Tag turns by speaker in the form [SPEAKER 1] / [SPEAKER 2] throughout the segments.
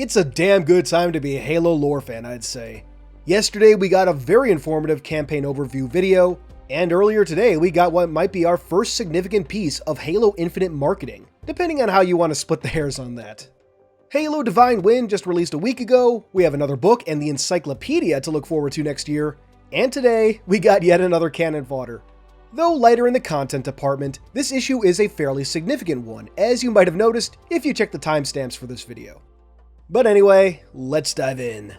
[SPEAKER 1] It's a damn good time to be a Halo lore fan, I'd say. Yesterday we got a very informative campaign overview video, and earlier today we got what might be our first significant piece of Halo Infinite marketing, depending on how you want to split the hairs on that. Halo Divine Wind just released a week ago, we have another book and the Encyclopedia to look forward to next year, and today we got yet another Canon Fodder. Though lighter in the content department, this issue is a fairly significant one, as you might have noticed if you check the timestamps for this video. But anyway, let's dive in.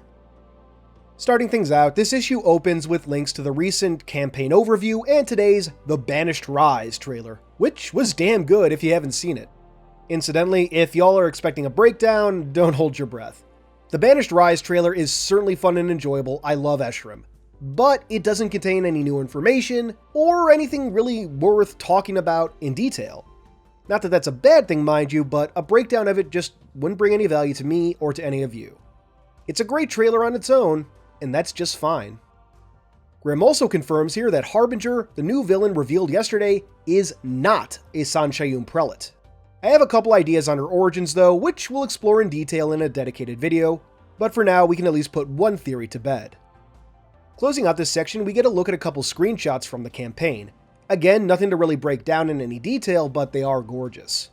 [SPEAKER 1] Starting things out, this issue opens with links to the recent campaign overview and today's The Banished Rise trailer, which was damn good if you haven't seen it. Incidentally, if y'all are expecting a breakdown, don't hold your breath. The Banished Rise trailer is certainly fun and enjoyable, I love Eshram, but it doesn't contain any new information or anything really worth talking about in detail. Not that that's a bad thing, mind you, but a breakdown of it just wouldn't bring any value to me or to any of you. It's a great trailer on its own, and that's just fine. Grimm also confirms here that Harbinger, the new villain revealed yesterday, is not a Sanshayun prelate. I have a couple ideas on her origins though, which we'll explore in detail in a dedicated video, but for now we can at least put one theory to bed. Closing out this section, we get a look at a couple screenshots from the campaign. Again, nothing to really break down in any detail, but they are gorgeous.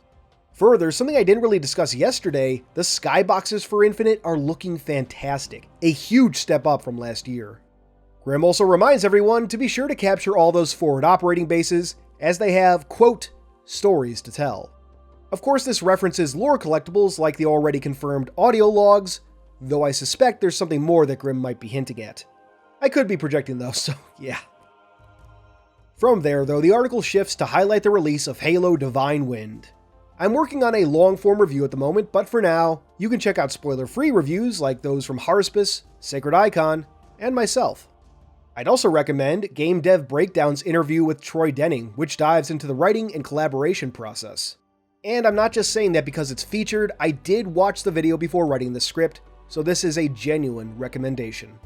[SPEAKER 1] Further, something I didn't really discuss yesterday, the skyboxes for Infinite are looking fantastic, a huge step up from last year. Grimm also reminds everyone to be sure to capture all those forward operating bases, as they have, quote, stories to tell. Of course, this references lore collectibles like the already confirmed audio logs, though I suspect there's something more that Grimm might be hinting at. I could be projecting though, so yeah. From there, though, the article shifts to highlight the release of Halo Divine Wind. I'm working on a long-form review at the moment, but for now, you can check out spoiler-free reviews like those from Harspus, Sacred Icon, and myself. I'd also recommend Game Dev Breakdown's interview with Troy Denning, which dives into the writing and collaboration process. And I'm not just saying that because it's featured, I did watch the video before writing the script, so this is a genuine recommendation.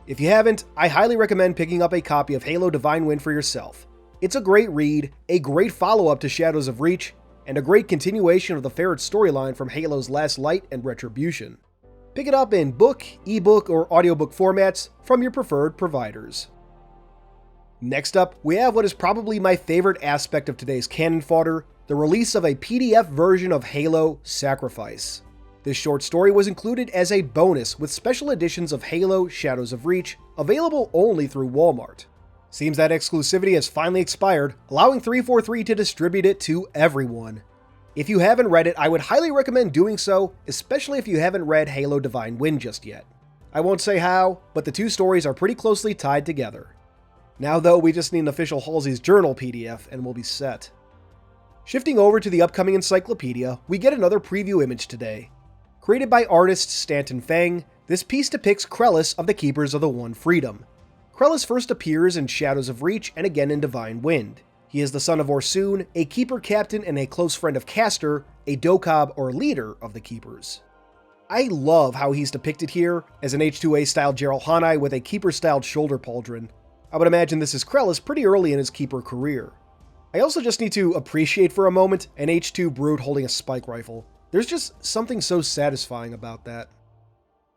[SPEAKER 1] If you haven't, I highly recommend picking up a copy of Halo Divine Wind for yourself. It's a great read, a great follow-up to Shadows of Reach, and a great continuation of the Ferret storyline from Halo's Last Light and Retribution. Pick it up in book, ebook, or audiobook formats from your preferred providers. Next up, we have what is probably my favorite aspect of today's Canon Fodder, the release of a PDF version of Halo Sacrifice. This short story was included as a bonus with special editions of Halo Shadows of Reach, available only through Walmart. Seems that exclusivity has finally expired, allowing 343 to distribute it to everyone. If you haven't read it, I would highly recommend doing so, especially if you haven't read Halo Divine Wind just yet. I won't say how, but the two stories are pretty closely tied together. Now though, we just need an official Halsey's Journal PDF and we'll be set. Shifting over to the upcoming Encyclopedia, we get another preview image today. Created by artist Stanton Fang, this piece depicts Krellis of the Keepers of the One Freedom. Krellis first appears in Shadows of Reach and again in Divine Wind. He is the son of Orsoon, a Keeper captain and a close friend of Castor, a Dokab or leader of the Keepers. I love how he's depicted here as an H2A-styled Gerald Hanai with a Keeper-styled shoulder pauldron. I would imagine this is Krellis pretty early in his Keeper career. I also just need to appreciate for a moment an H2 Brute holding a spike rifle. There's just something so satisfying about that.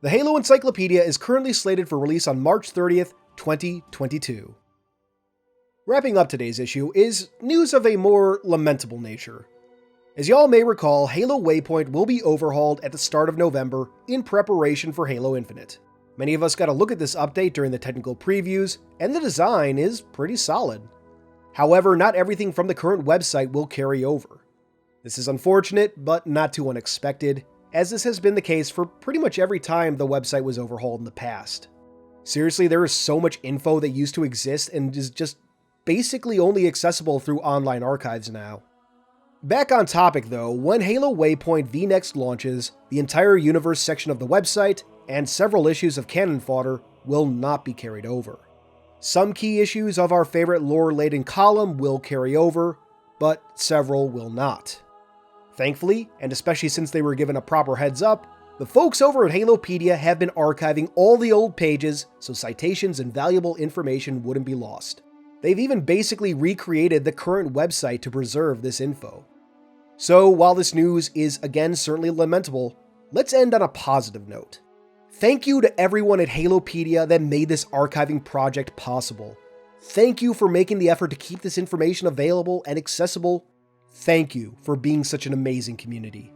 [SPEAKER 1] The Halo Encyclopedia is currently slated for release on March 30th, 2022. Wrapping up today's issue is news of a more lamentable nature. As y'all may recall, Halo Waypoint will be overhauled at the start of November in preparation for Halo Infinite. Many of us got a look at this update during the technical previews, and the design is pretty solid. However, not everything from the current website will carry over. This is unfortunate, but not too unexpected, as this has been the case for pretty much every time the website was overhauled in the past. Seriously, there is so much info that used to exist and is just basically only accessible through online archives now. Back on topic though, when Halo Waypoint vNext launches, the entire universe section of the website and several issues of Canon Fodder will not be carried over. Some key issues of our favorite lore-laden column will carry over, but several will not. Thankfully, and especially since they were given a proper heads up, the folks over at Halopedia have been archiving all the old pages so citations and valuable information wouldn't be lost. They've even basically recreated the current website to preserve this info. So while this news is again certainly lamentable, let's end on a positive note. Thank you to everyone at Halopedia that made this archiving project possible. Thank you for making the effort to keep this information available and accessible. Thank you for being such an amazing community.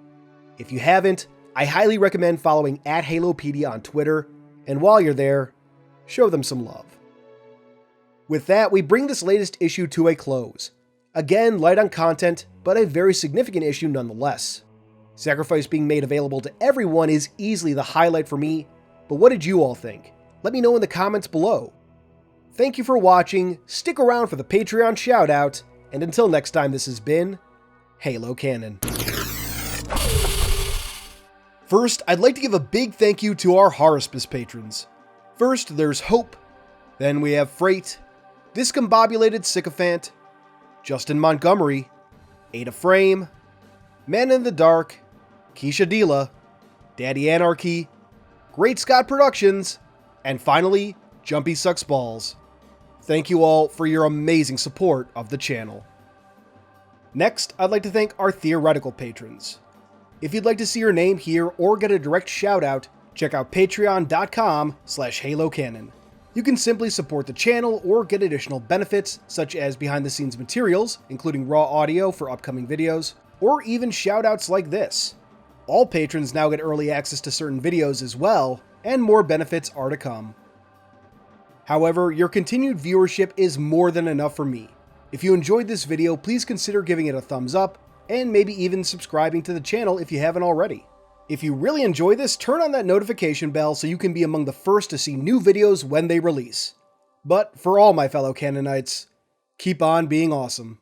[SPEAKER 1] If you haven't, I highly recommend following @Halopedia on Twitter, and while you're there, show them some love. With that, we bring this latest issue to a close. Again, light on content, but a very significant issue nonetheless. Sacrifice being made available to everyone is easily the highlight for me, but what did you all think? Let me know in the comments below. Thank you for watching, stick around for the Patreon shoutout, and until next time, this has been Halo Canon. First, I'd like to give a big thank you to our Horospis patrons. First, there's Hope, then we have Freight, Discombobulated Sycophant, Justin Montgomery, Ada Frame, Man in the Dark, Keisha Dila, Daddy Anarchy, Great Scott Productions, and finally, Jumpy Sucks Balls. Thank you all for your amazing support of the channel. Next, I'd like to thank our theoretical patrons. If you'd like to see your name here or get a direct shout out, check out patreon.com/HaloCanon. You can simply support the channel or get additional benefits such as behind the scenes materials, including raw audio for upcoming videos, or even shoutouts like this. All patrons now get early access to certain videos as well, and more benefits are to come. However, your continued viewership is more than enough for me. If you enjoyed this video, please consider giving it a thumbs up, and maybe even subscribing to the channel if you haven't already. If you really enjoy this, turn on that notification bell so you can be among the first to see new videos when they release. But for all my fellow Canonites, keep on being awesome.